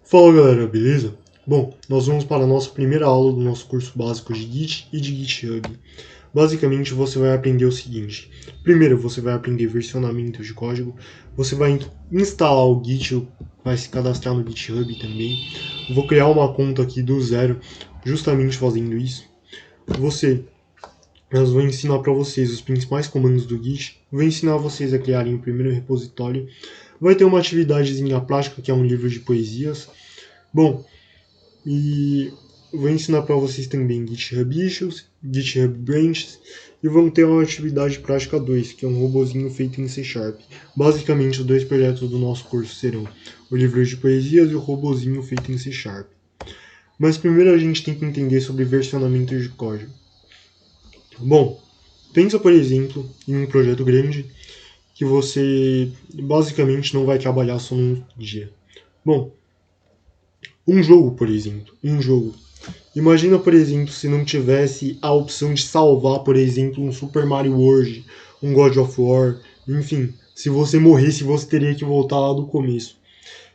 Fala galera, beleza? Bom, nós vamos para a nossa primeira aula do nosso curso básico de Git e de GitHub. Basicamente você vai aprender o seguinte. Primeiro você vai aprender versionamento de código, você vai instalar o Git, vai se cadastrar no GitHub também. Vou criar uma conta aqui do zero, justamente fazendo isso. Nós vou ensinar para vocês os principais comandos do Git, vou ensinar vocês a criarem o primeiro repositório. Vai ter uma atividadezinha prática que é um livro de poesias. Bom, e vou ensinar para vocês também GitHub Issues, GitHub Branches e vamos ter uma atividade prática 2, que é um robozinho feito em C#. Basicamente, os dois projetos do nosso curso serão o livro de poesias e o robozinho feito em C#. Mas primeiro a gente tem que entender sobre versionamento de código. Bom, pensa por exemplo em um projeto grande que você basicamente não vai trabalhar só num dia. Bom, um jogo, por exemplo, Imagina, por exemplo, se não tivesse a opção de salvar, por exemplo, um Super Mario World, um God of War, enfim, se você morresse, você teria que voltar lá do começo.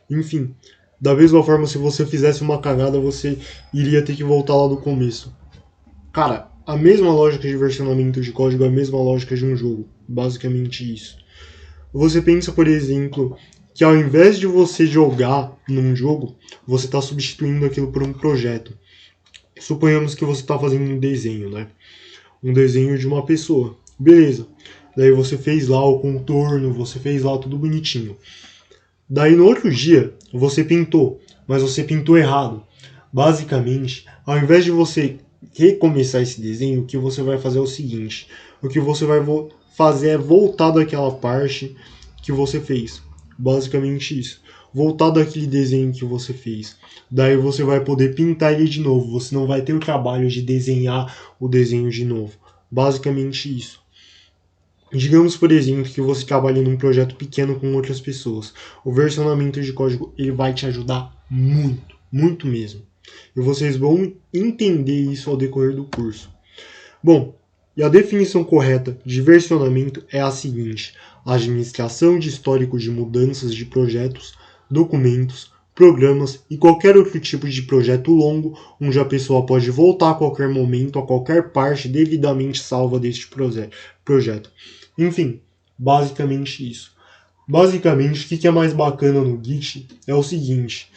Enfim, da mesma forma, se você fizesse uma cagada, você iria ter que voltar lá do começo. Cara, a mesma lógica de versionamento de código é a mesma lógica de um jogo, basicamente isso. Você pensa, por exemplo, que ao invés de você jogar num jogo, você está substituindo aquilo por um projeto. Suponhamos que você está fazendo um desenho, né? Um desenho de uma pessoa. Beleza. Daí você fez lá o contorno, você fez lá tudo bonitinho. Daí no outro dia, você pintou, mas você pintou errado. Basicamente, ao invés de você recomeçar esse desenho, o que você vai fazer é o seguinte. O que você vai fazer é voltar daquela parte que você fez. Basicamente isso. Voltar daquele desenho que você fez. Daí você vai poder pintar ele de novo. Você não vai ter o trabalho de desenhar o desenho de novo. Basicamente isso. Digamos, por exemplo, que você trabalha num projeto pequeno com outras pessoas. O versionamento de código ele vai te ajudar muito, muito mesmo. E vocês vão entender isso ao decorrer do curso. Bom, e a definição correta de versionamento é a seguinte: administração de histórico de mudanças de projetos, documentos, programas e qualquer outro tipo de projeto longo, onde a pessoa pode voltar a qualquer momento a qualquer parte devidamente salva deste projeto. Enfim, basicamente isso. Basicamente, o que é mais bacana no Git é o seguinte: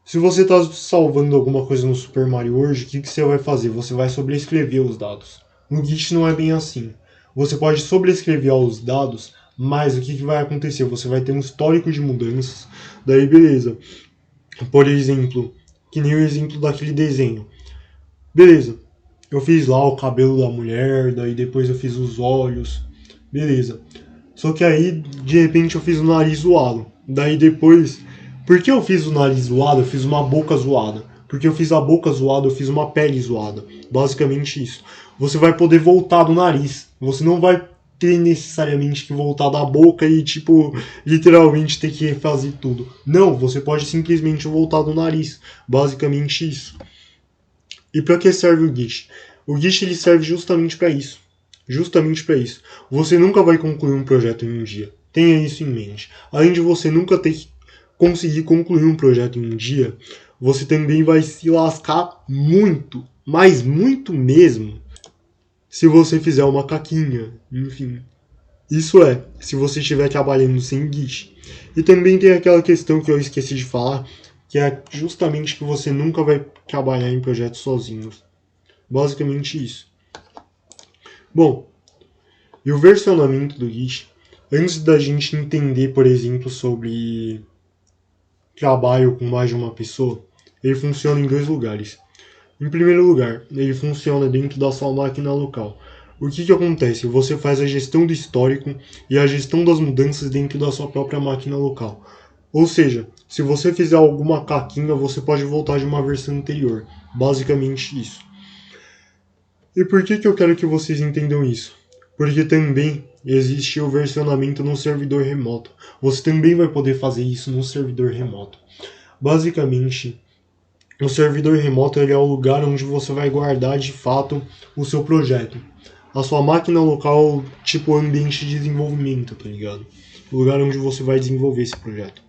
se você está salvando alguma coisa no Super Mario World, o que você vai fazer? Você vai sobrescrever os dados. No Git não é bem assim. Você pode sobrescrever os dados, mas o que vai acontecer? Você vai ter um histórico de mudanças. Daí, beleza. Por exemplo, que nem o exemplo daquele desenho. Beleza. Eu fiz lá o cabelo da mulher, daí depois eu fiz os olhos. Beleza. Só que aí, de repente, eu fiz o nariz zoado. Daí depois, por que eu fiz o nariz zoado? Eu fiz uma boca zoada. Porque eu fiz a boca zoada, eu fiz uma pele zoada. Basicamente isso. Você vai poder voltar do nariz. Você não vai ter necessariamente que voltar da boca e, tipo, literalmente ter que refazer tudo. Não, você pode simplesmente voltar do nariz. Basicamente isso. E para que serve o Git? O Git ele serve justamente para isso. Justamente para isso. Você nunca vai concluir um projeto em um dia. Tenha isso em mente. Além de você nunca ter que conseguir concluir um projeto em um dia, você também vai se lascar muito, mas muito mesmo, se você fizer uma caquinha. Enfim. Isso é, se você estiver trabalhando sem Git. E também tem aquela questão que eu esqueci de falar, que é justamente que você nunca vai trabalhar em projetos sozinhos. Basicamente isso. Bom, e o versionamento do Git, antes da gente entender, por exemplo, sobre trabalho com mais de uma pessoa, ele funciona em dois lugares. Em primeiro lugar, ele funciona dentro da sua máquina local. O que acontece? Você faz a gestão do histórico e a gestão das mudanças dentro da sua própria máquina local. Ou seja, se você fizer alguma caquinha, você pode voltar de uma versão anterior. Basicamente isso. E por que eu quero que vocês entendam isso? Porque também existe o versionamento no servidor remoto. Você também vai poder fazer isso no servidor remoto. Basicamente, o servidor remoto ele é o lugar onde você vai guardar de fato o seu projeto. A sua máquina local, tipo ambiente de desenvolvimento, tá ligado? O lugar onde você vai desenvolver esse projeto.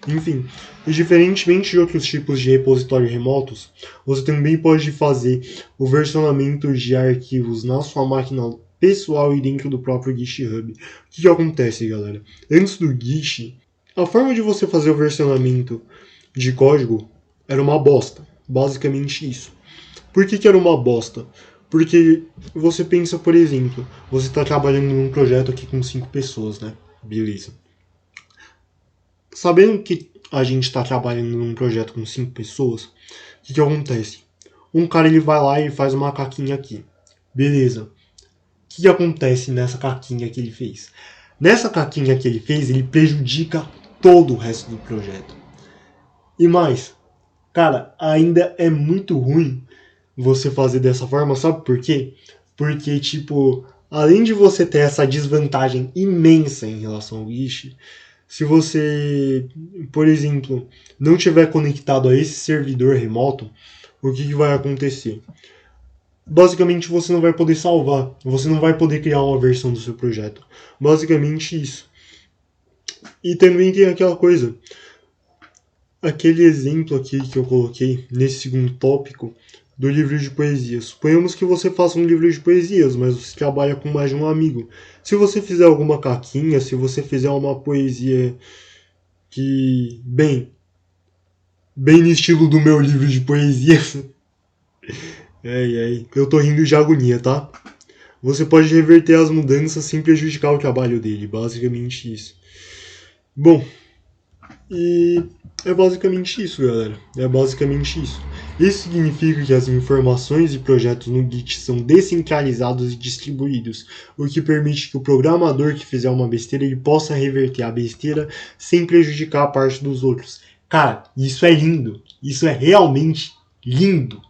Enfim, e diferentemente de outros tipos de repositório remotos, você também pode fazer o versionamento de arquivos na sua máquina pessoal e dentro do próprio GitHub. O que acontece, galera? Antes do Git, a forma de você fazer o versionamento de código era uma bosta. Basicamente isso. Por que era uma bosta? Porque você pensa, por exemplo, você está trabalhando num projeto aqui com 5 pessoas, né? Beleza. Sabendo que a gente está trabalhando num projeto com 5 pessoas, o que acontece? Um cara ele vai lá e faz uma caquinha aqui. Beleza. O que acontece nessa caquinha que ele fez? Nessa caquinha que ele fez, ele prejudica todo o resto do projeto. E mais, cara, ainda é muito ruim você fazer dessa forma, sabe por quê? Porque, tipo, além de você ter essa desvantagem imensa em relação ao Git, se você, por exemplo, não tiver conectado a esse servidor remoto, o que vai acontecer? Basicamente você não vai poder salvar, você não vai poder criar uma versão do seu projeto. Basicamente isso. E também tem aquela coisa, aquele exemplo aqui que eu coloquei nesse segundo tópico do livro de poesias. Suponhamos que você faça um livro de poesias, mas você trabalha com mais de um amigo. Se você fizer alguma caquinha, se você fizer uma poesia que, bem no estilo do meu livro de poesias, eu tô rindo de agonia, tá? Você pode reverter as mudanças sem prejudicar o trabalho dele, basicamente isso. Bom, e é basicamente isso, galera. É basicamente isso. Isso significa que as informações e projetos no Git são descentralizados e distribuídos, o que permite que o programador que fizer uma besteira ele possa reverter a besteira sem prejudicar a parte dos outros. Cara, isso é lindo. Isso é realmente lindo.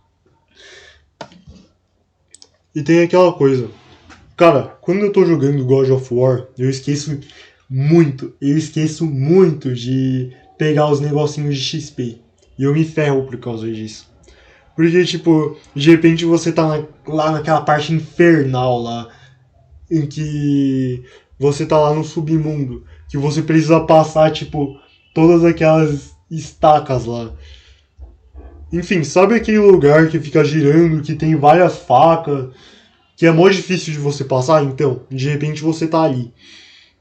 E tem aquela coisa. Cara, quando eu tô jogando God of War, eu esqueço muito de pegar os negocinhos de XP. E eu me ferro por causa disso. Porque, tipo, de repente você tá lá naquela parte infernal lá, em que você tá lá no submundo, que você precisa passar, tipo, todas aquelas estacas lá. Enfim, sabe aquele lugar que fica girando, que tem várias facas, que é mó difícil de você passar? Então, de repente você tá ali.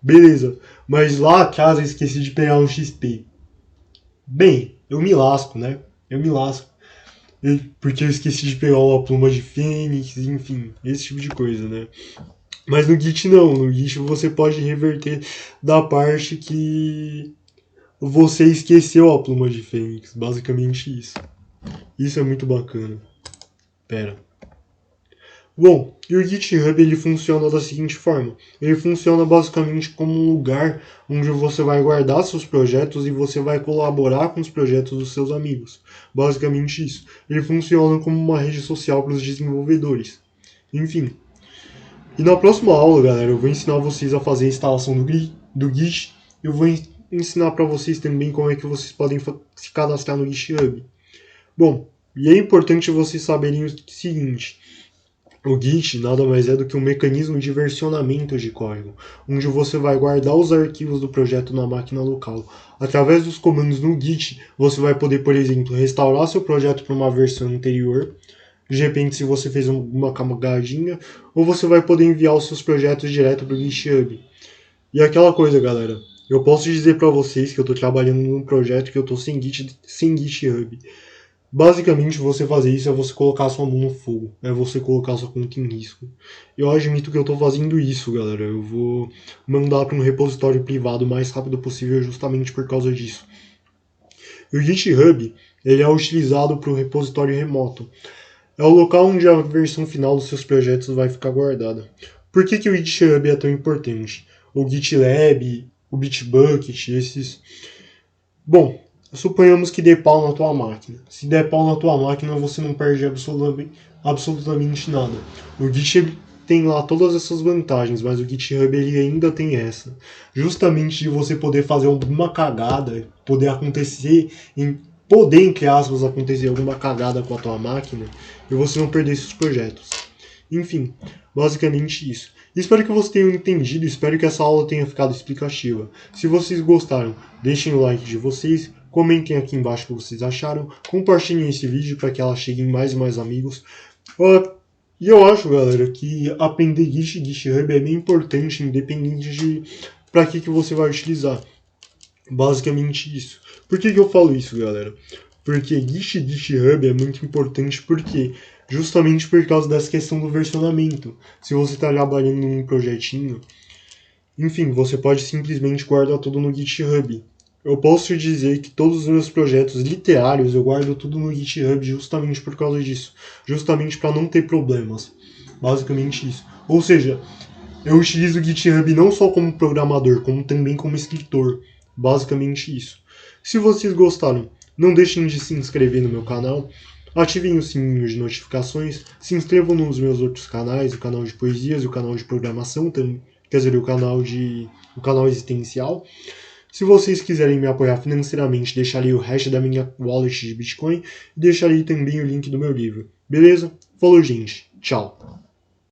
Beleza, mas lá, caso eu esqueci de pegar um XP. Bem, eu me lasco, né? Eu me lasco. Porque eu esqueci de pegar uma pluma de fênix, enfim, esse tipo de coisa, né? Mas no Git não, no Git você pode reverter da parte que você esqueceu a pluma de fênix, basicamente isso. Isso é muito bacana. Pera. Bom, e o GitHub ele funciona da seguinte forma. Ele funciona basicamente como um lugar onde você vai guardar seus projetos e você vai colaborar com os projetos dos seus amigos. Basicamente isso. Ele funciona como uma rede social para os desenvolvedores. Enfim. E na próxima aula, galera, eu vou ensinar vocês a fazer a instalação do Git. Eu vou ensinar para vocês também como é que vocês podem se cadastrar no GitHub. Bom, e é importante vocês saberem o seguinte. O Git nada mais é do que um mecanismo de versionamento de código, onde você vai guardar os arquivos do projeto na máquina local. Através dos comandos no Git, você vai poder, por exemplo, restaurar seu projeto para uma versão anterior, de repente se você fez uma cagadinha, ou você vai poder enviar os seus projetos direto para o GitHub. E aquela coisa, galera, eu posso dizer para vocês que eu estou trabalhando num projeto que eu estou sem GitHub. Basicamente, você fazer isso é você colocar sua mão no fogo, é você colocar sua conta em risco. Eu admito que eu estou fazendo isso, galera. Eu vou mandar para um repositório privado o mais rápido possível justamente por causa disso. E o GitHub ele é utilizado para o repositório remoto. É o local onde a versão final dos seus projetos vai ficar guardada. Por que o GitHub é tão importante? O GitLab, o Bitbucket, esses... Bom, suponhamos que dê pau na tua máquina. Se der pau na tua máquina, você não perde absolutamente nada. O GitHub tem lá todas essas vantagens, mas o GitHub ele ainda tem essa. Justamente de você poder fazer alguma cagada, entre aspas, acontecer alguma cagada com a tua máquina e você não perder esses projetos. Enfim, basicamente isso. Espero que vocês tenham entendido, espero que essa aula tenha ficado explicativa. Se vocês gostaram, deixem o like de vocês, comentem aqui embaixo o que vocês acharam, compartilhem esse vídeo para que ela chegue em mais e mais amigos. E eu acho, galera, que aprender Git e GitHub é bem importante, independente de para que você vai utilizar. Basicamente isso. Por que eu falo isso, galera? Porque Git e GitHub é muito importante porque justamente por causa dessa questão do versionamento. Se você está trabalhando num projetinho, enfim, você pode simplesmente guardar tudo no GitHub. Eu posso te dizer que todos os meus projetos literários eu guardo tudo no GitHub justamente por causa disso. Justamente para não ter problemas. Basicamente isso. Ou seja, eu utilizo o GitHub não só como programador, como também como escritor. Basicamente isso. Se vocês gostaram, não deixem de se inscrever no meu canal. Ativem o sininho de notificações. Se inscrevam nos meus outros canais, o canal de poesias e o canal de programação, quer dizer, o canal existencial. Se vocês quiserem me apoiar financeiramente, deixarei o hash da minha wallet de Bitcoin e deixarei também o link do meu livro. Beleza? Falou, gente. Tchau.